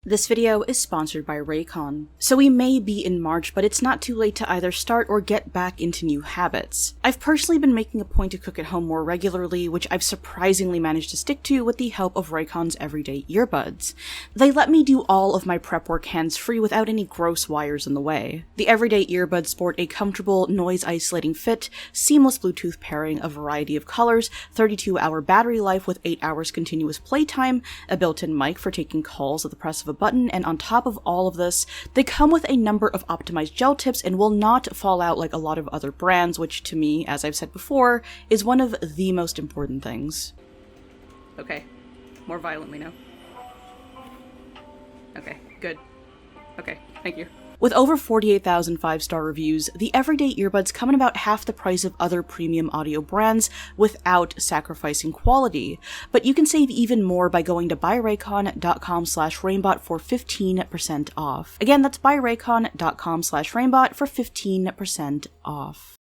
This video is sponsored by Raycon. So we may be in March, but it's not too late to either start or get back into new habits. I've personally been making a point to cook at home more regularly, which I've surprisingly managed to stick to with the help of Raycon's everyday earbuds. They let me do all of my prep work hands-free without any gross wires in the way. The everyday earbuds sport a comfortable, noise-isolating fit, seamless Bluetooth pairing, a variety of colors, 32-hour battery life with 8 hours continuous playtime, a built-in mic for taking calls at the press of a button, and on top of all of this, they come with a number of optimized gel tips and will not fall out like a lot of other brands, which to me, as I've said before, is one of the most important things. Okay, more violently now. Okay, good. Okay, thank you. With over 48,000 5-star reviews, the everyday earbuds come in about half the price of other premium audio brands without sacrificing quality. But you can save even more by going to buyraycon.com/ReignBot for 15% off. Again, that's buyraycon.com/ReignBot for 15% off.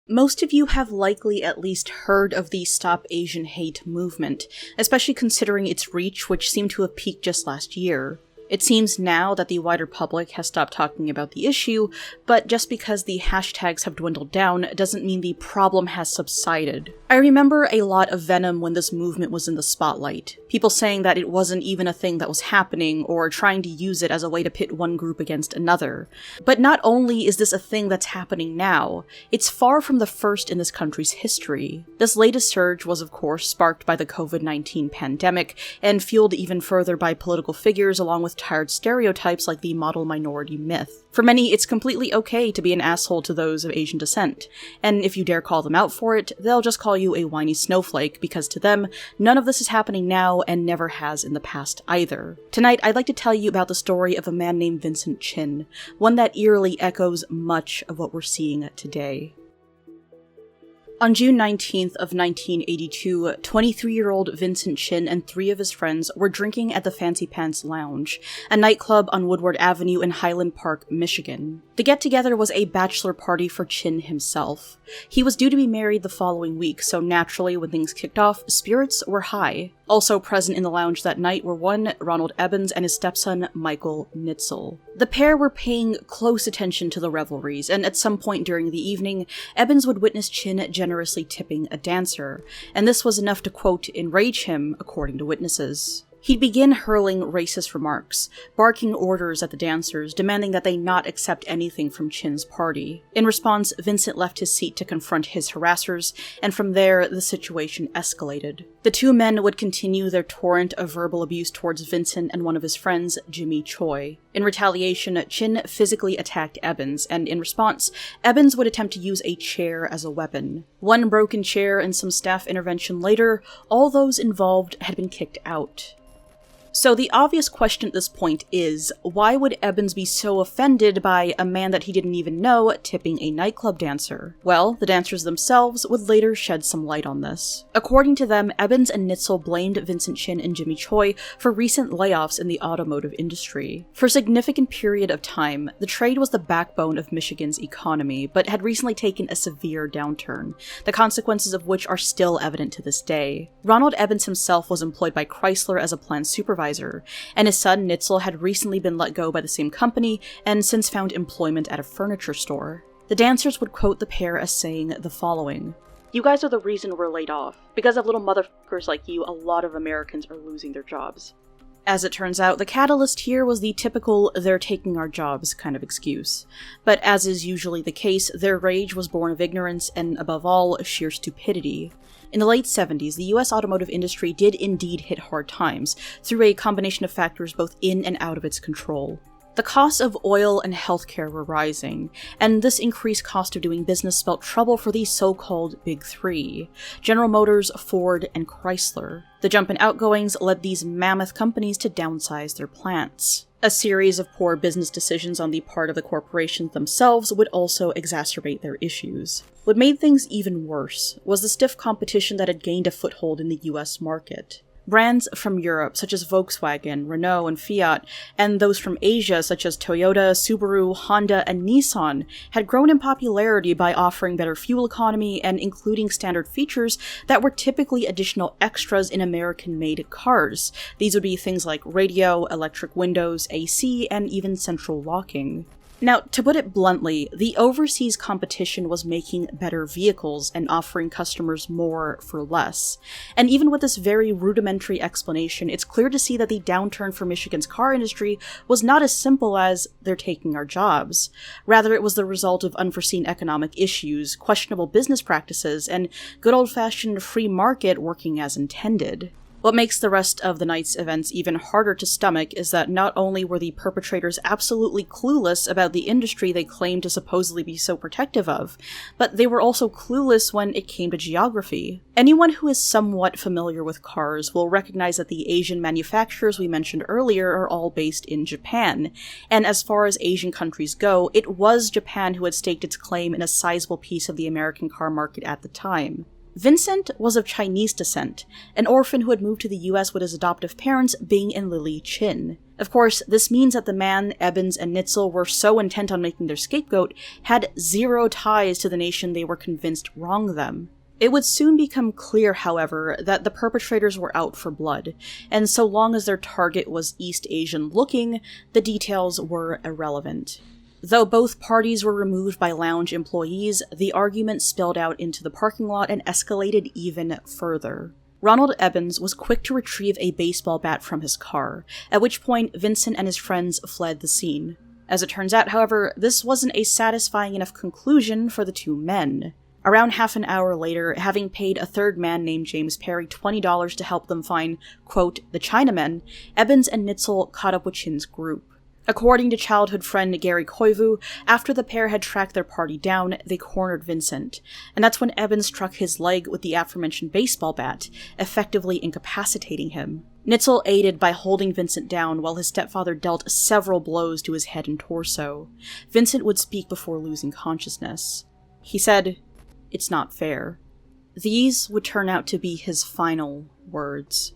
Most of you have likely at least heard of the Stop Asian Hate movement, especially considering its reach, which seemed to have peaked just last year. It seems now that the wider public has stopped talking about the issue, but just because the hashtags have dwindled down doesn't mean the problem has subsided. I remember a lot of venom when this movement was in the spotlight. People saying that it wasn't even a thing that was happening, or trying to use it as a way to pit one group against another. But not only is this a thing that's happening now, it's far from the first in this country's history. This latest surge was of course sparked by the COVID-19 pandemic, and fueled even further by political figures along with tired stereotypes like the model minority myth. For many, it's completely okay to be an asshole to those of Asian descent, and if you dare call them out for it, they'll just call you a whiny snowflake, because to them, none of this is happening now and never has in the past either. Tonight, I'd like to tell you about the story of a man named Vincent Chin, one that eerily echoes much of what we're seeing today. On June 19th of 1982, 23-year-old Vincent Chin and 3 of his friends were drinking at the Fancy Pants Lounge, a nightclub on Woodward Avenue in Highland Park, Michigan. The get-together was a bachelor party for Chin himself. He was due to be married the following week, so naturally, when things kicked off, spirits were high. Also present in the lounge that night were one Ronald Ebbins and his stepson, Michael Nitzel. The pair were paying close attention to the revelries, and at some point during the evening, Ebbins would witness Chin generously tipping a dancer, and this was enough to, quote, enrage him, according to witnesses. He'd begin hurling racist remarks, barking orders at the dancers, demanding that they not accept anything from Chin's party. In response, Vincent left his seat to confront his harassers, and from there, the situation escalated. The 2 men would continue their torrent of verbal abuse towards Vincent and one of his friends, Jimmy Choi. In retaliation, Chin physically attacked Ebbins, and in response, Ebbins would attempt to use a chair as a weapon. One broken chair and some staff intervention later, all those involved had been kicked out. So the obvious question at this point is, why would Ebbins be so offended by a man that he didn't even know tipping a nightclub dancer? Well, the dancers themselves would later shed some light on this. According to them, Ebbins and Nitzel blamed Vincent Chin and Jimmy Choi for recent layoffs in the automotive industry. For a significant period of time, the trade was the backbone of Michigan's economy, but had recently taken a severe downturn, the consequences of which are still evident to this day. Ronald Ebbins himself was employed by Chrysler as a plant supervisor, and his son Nitzel had recently been let go by the same company and since found employment at a furniture store. The dancers would quote the pair as saying the following: "You guys are the reason we're laid off. Because of little motherfuckers like you, a lot of Americans are losing their jobs." As it turns out, the catalyst here was the typical "they're taking our jobs" kind of excuse. But as is usually the case, their rage was born of ignorance and, above all, sheer stupidity. In the late 70s, the US automotive industry did indeed hit hard times, through a combination of factors both in and out of its control. The costs of oil and healthcare were rising, and this increased cost of doing business spelled trouble for the so-called Big Three: General Motors, Ford, and Chrysler. The jump in outgoings led these mammoth companies to downsize their plants. A series of poor business decisions on the part of the corporations themselves would also exacerbate their issues. What made things even worse was the stiff competition that had gained a foothold in the US market. Brands from Europe, such as Volkswagen, Renault, and Fiat, and those from Asia, such as Toyota, Subaru, Honda, and Nissan, had grown in popularity by offering better fuel economy and including standard features that were typically additional extras in American-made cars. These would be things like radio, electric windows, AC, and even central locking. Now, to put it bluntly, the overseas competition was making better vehicles and offering customers more for less. And even with this very rudimentary explanation, it's clear to see that the downturn for Michigan's car industry was not as simple as "they're taking our jobs." Rather, it was the result of unforeseen economic issues, questionable business practices, and good old-fashioned free market working as intended. What makes the rest of the night's events even harder to stomach is that not only were the perpetrators absolutely clueless about the industry they claimed to supposedly be so protective of, but they were also clueless when it came to geography. Anyone who is somewhat familiar with cars will recognize that the Asian manufacturers we mentioned earlier are all based in Japan, and as far as Asian countries go, it was Japan who had staked its claim in a sizable piece of the American car market at the time. Vincent was of Chinese descent, an orphan who had moved to the US with his adoptive parents, Bing and Lily Chin. Of course, this means that the man Ebbins and Nitzel were so intent on making their scapegoat had zero ties to the nation they were convinced wronged them. It would soon become clear, however, that the perpetrators were out for blood, and so long as their target was East Asian looking, the details were irrelevant. Though both parties were removed by lounge employees, the argument spilled out into the parking lot and escalated even further. Ronald Ebbins was quick to retrieve a baseball bat from his car, at which point Vincent and his friends fled the scene. As it turns out, however, this wasn't a satisfying enough conclusion for the two men. Around half an hour later, having paid a third man named James Perry $20 to help them find, quote, the Chinamen, Ebbins and Nitzel caught up with Chin's group. According to childhood friend Gary Koivu, after the pair had tracked their party down, they cornered Vincent, and that's when Ebbins struck his leg with the aforementioned baseball bat, effectively incapacitating him. Nitzel aided by holding Vincent down while his stepfather dealt several blows to his head and torso. Vincent would speak before losing consciousness. He said, "It's not fair." These would turn out to be his final words.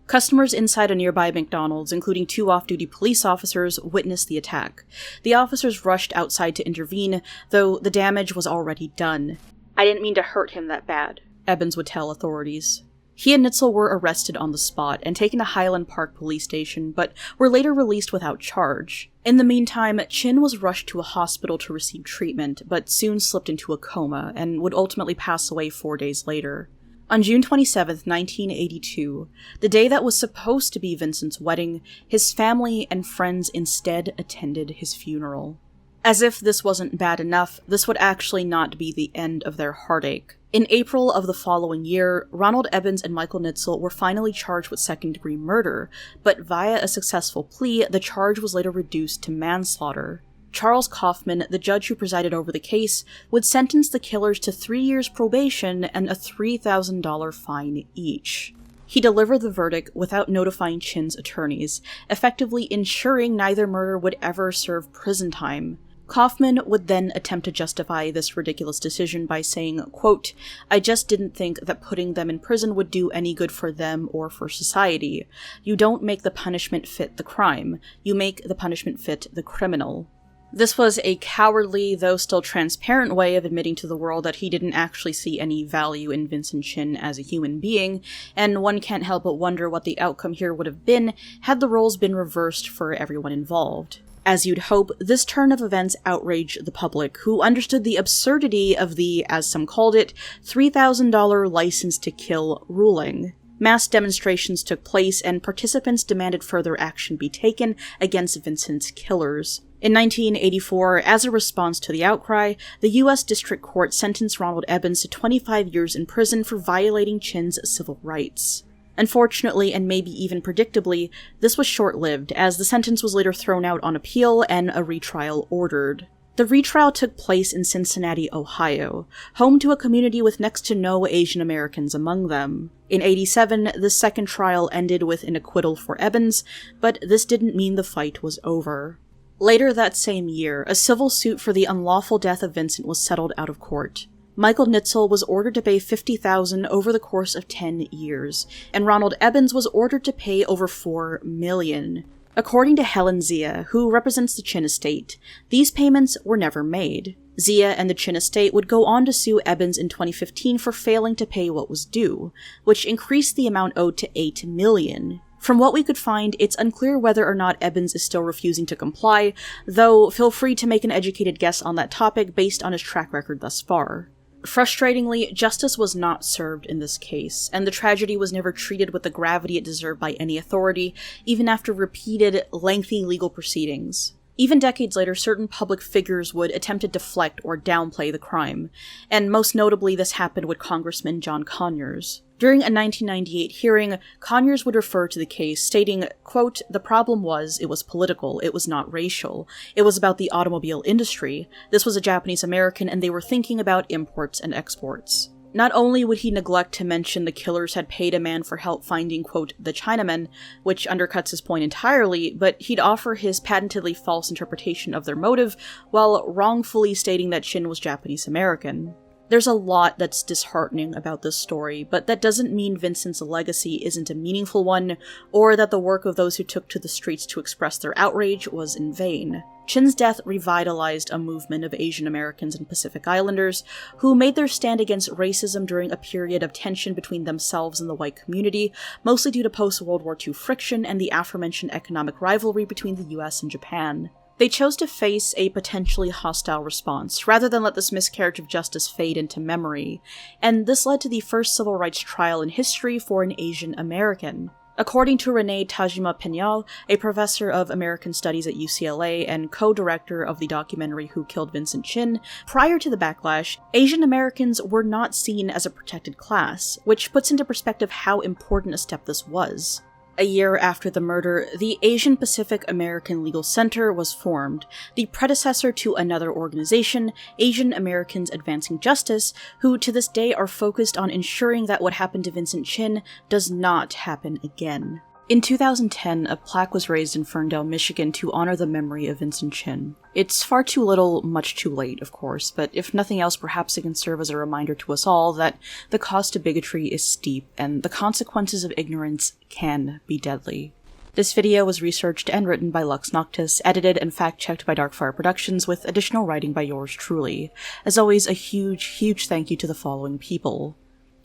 Customers inside a nearby McDonald's, including two off-duty police officers, witnessed the attack. The officers rushed outside to intervene, though the damage was already done. "I didn't mean to hurt him that bad," Ebbins would tell authorities. He and Nitzel were arrested on the spot and taken to Highland Park Police Station, but were later released without charge. In the meantime, Chin was rushed to a hospital to receive treatment, but soon slipped into a coma and would ultimately pass away 4 days later. On June 27, 1982, the day that was supposed to be Vincent's wedding, his family and friends instead attended his funeral. As if this wasn't bad enough, this would actually not be the end of their heartache. In April of the following year, Ronald Ebbins and Michael Nitzel were finally charged with second-degree murder, but via a successful plea, the charge was later reduced to manslaughter. Charles Kaufman, the judge who presided over the case, would sentence the killers to 3 years probation and a $3,000 fine each. He delivered the verdict without notifying Chin's attorneys, effectively ensuring neither murder would ever serve prison time. Kaufman would then attempt to justify this ridiculous decision by saying, quote, "I just didn't think that putting them in prison would do any good for them or for society. You don't make the punishment fit the crime. You make the punishment fit the criminal." This was a cowardly, though still transparent way of admitting to the world that he didn't actually see any value in Vincent Chin as a human being, and one can't help but wonder what the outcome here would have been had the roles been reversed for everyone involved. As you'd hope, this turn of events outraged the public, who understood the absurdity of the, as some called it, $3,000 license to kill ruling. Mass demonstrations took place, and participants demanded further action be taken against Vincent's killers. In 1984, as a response to the outcry, the U.S. District Court sentenced Ronald Ebbins to 25 years in prison for violating Chin's civil rights. Unfortunately, and maybe even predictably, this was short-lived, as the sentence was later thrown out on appeal and a retrial ordered. The retrial took place in Cincinnati, Ohio, home to a community with next to no Asian Americans among them. In '87, the second trial ended with an acquittal for Ebbins, but this didn't mean the fight was over. Later that same year, a civil suit for the unlawful death of Vincent was settled out of court. Michael Nitzel was ordered to pay $50,000 over the course of 10 years, and Ronald Ebbins was ordered to pay over $4 million. According to Helen Zia, who represents the Chin estate, these payments were never made. Zia and the Chin estate would go on to sue Ebbins in 2015 for failing to pay what was due, which increased the amount owed to $8 million. From what we could find, it's unclear whether or not Ebbins is still refusing to comply, though feel free to make an educated guess on that topic based on his track record thus far. Frustratingly, justice was not served in this case, and the tragedy was never treated with the gravity it deserved by any authority, even after repeated, lengthy legal proceedings. Even decades later, certain public figures would attempt to deflect or downplay the crime, and most notably this happened with Congressman John Conyers. During a 1998 hearing, Conyers would refer to the case, stating, quote, "The problem was, it was political, it was not racial. It was about the automobile industry. This was a Japanese American and they were thinking about imports and exports." Not only would he neglect to mention the killers had paid a man for help finding, quote, "the Chinamen," which undercuts his point entirely, but he'd offer his patentedly false interpretation of their motive while wrongfully stating that Chin was Japanese American. There's a lot that's disheartening about this story, but that doesn't mean Vincent's legacy isn't a meaningful one, or that the work of those who took to the streets to express their outrage was in vain. Chin's death revitalized a movement of Asian Americans and Pacific Islanders who made their stand against racism during a period of tension between themselves and the white community, mostly due to post-World War II friction and the aforementioned economic rivalry between the US and Japan. They chose to face a potentially hostile response, rather than let this miscarriage of justice fade into memory, and this led to the first civil rights trial in history for an Asian American. According to Renee Tajima Peñal, a professor of American Studies at UCLA and co-director of the documentary Who Killed Vincent Chin, prior to the backlash, Asian Americans were not seen as a protected class, which puts into perspective how important a step this was. A year after the murder, the Asian Pacific American Legal Center was formed, the predecessor to another organization, Asian Americans Advancing Justice, who to this day are focused on ensuring that what happened to Vincent Chin does not happen again. In 2010, a plaque was raised in Ferndale, Michigan to honor the memory of Vincent Chin. It's far too little, much too late, of course, but if nothing else, perhaps it can serve as a reminder to us all that the cost of bigotry is steep, and the consequences of ignorance can be deadly. This video was researched and written by Lux Noctis, edited and fact-checked by Darkfire Productions, with additional writing by yours truly. As always, a huge thank you to the following people: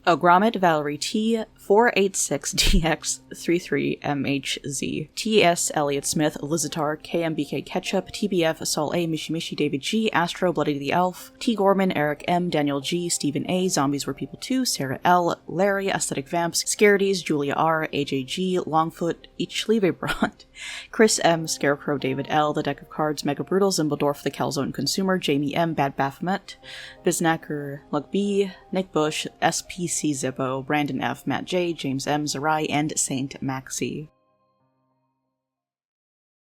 Ogromit Valerie T, 486DX33MHZ, TS Elliott Smith, Lizitar, KMBK Ketchup, TBF, Sol A, Mishimishi David G, Astro, Bloody the Elf, T Gorman, Eric M, Daniel G, Stephen A, Zombies Were People 2, Sarah L, Larry, Aesthetic Vamps, Scaredies, Julia R, AJG, Longfoot, Ichlive Bront, Chris M, Scarecrow David L, The Deck of Cards, Mega Brutal, Zimbledorf, The Calzone Consumer, Jamie M, Bad Baphomet, Biznacker, Lug B, Nick Bush, SPC Zippo, Brandon F, Matt J, James M, Zarai, and Saint Maxi.